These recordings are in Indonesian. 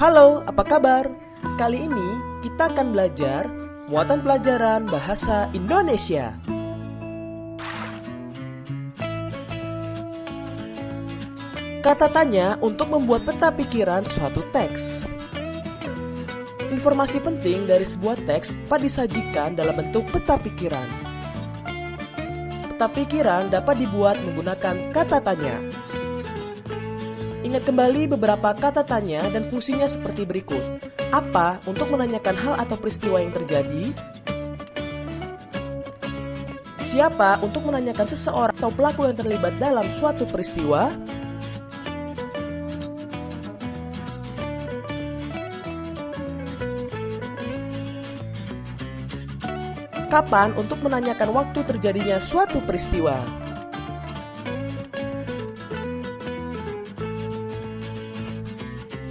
Halo, apa kabar? Kali ini kita akan belajar muatan pelajaran bahasa Indonesia. Kata tanya untuk membuat peta pikiran suatu teks. Informasi penting dari sebuah teks dapat disajikan dalam bentuk peta pikiran. Peta pikiran dapat dibuat menggunakan kata tanya. Ingat kembali beberapa kata tanya dan fungsinya seperti berikut. Apa untuk menanyakan hal atau peristiwa yang terjadi? Siapa untuk menanyakan seseorang atau pelaku yang terlibat dalam suatu peristiwa? Kapan untuk menanyakan waktu terjadinya suatu peristiwa?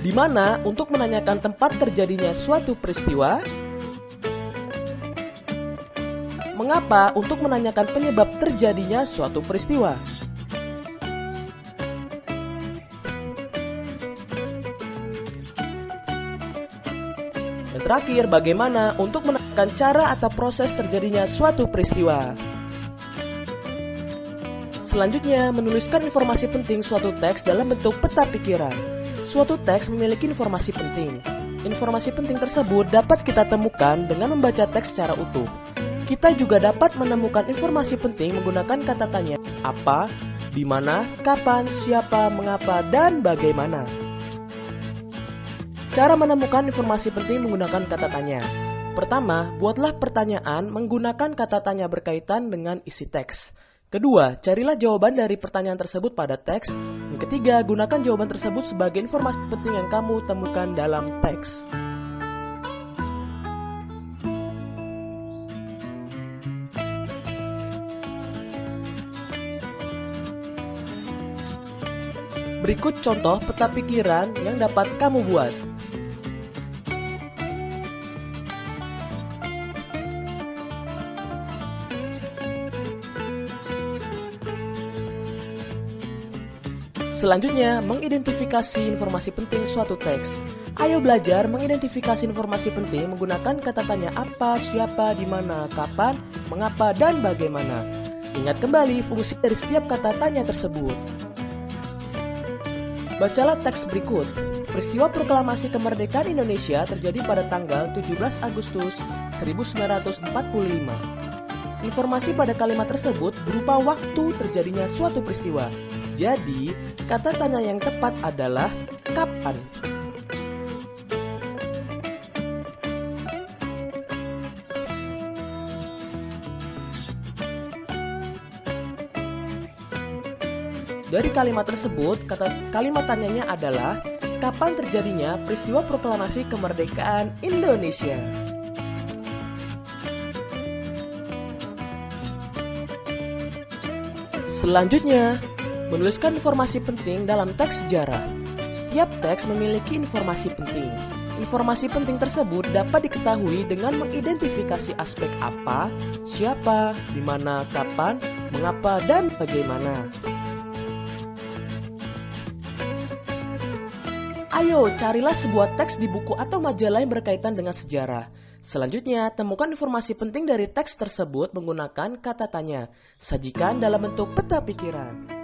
Di mana untuk menanyakan tempat terjadinya suatu peristiwa? Mengapa untuk menanyakan penyebab terjadinya suatu peristiwa? Dan terakhir, bagaimana untuk menanyakan cara atau proses terjadinya suatu peristiwa? Selanjutnya, menuliskan informasi penting suatu teks dalam bentuk peta pikiran. Suatu teks memiliki informasi penting. Informasi penting tersebut dapat kita temukan dengan membaca teks secara utuh. Kita juga dapat menemukan informasi penting menggunakan kata tanya, apa, di mana, kapan, siapa, mengapa, dan bagaimana. Cara menemukan informasi penting menggunakan kata tanya. Pertama, buatlah pertanyaan menggunakan kata tanya berkaitan dengan isi teks. Kedua, carilah jawaban dari pertanyaan tersebut pada teks. Yang ketiga, gunakan jawaban tersebut sebagai informasi penting yang kamu temukan dalam teks. Berikut contoh peta pikiran yang dapat kamu buat. Selanjutnya, mengidentifikasi informasi penting suatu teks. Ayo belajar mengidentifikasi informasi penting menggunakan kata tanya apa, siapa, di mana, kapan, mengapa, dan bagaimana. Ingat kembali fungsi dari setiap kata tanya tersebut. Bacalah teks berikut. Peristiwa proklamasi kemerdekaan Indonesia terjadi pada tanggal 17 Agustus 1945. Informasi pada kalimat tersebut berupa waktu terjadinya suatu peristiwa. Jadi, kata tanya yang tepat adalah kapan. Dari kalimat tersebut, kalimat tanyanya adalah kapan terjadinya peristiwa proklamasi kemerdekaan Indonesia. Selanjutnya, menuliskan informasi penting dalam teks sejarah. Setiap teks memiliki informasi penting. Informasi penting tersebut dapat diketahui dengan mengidentifikasi aspek apa, siapa, di mana, kapan, mengapa, dan bagaimana. Ayo, carilah sebuah teks di buku atau majalah yang berkaitan dengan sejarah. Selanjutnya, temukan informasi penting dari teks tersebut menggunakan kata tanya. Sajikan dalam bentuk peta pikiran.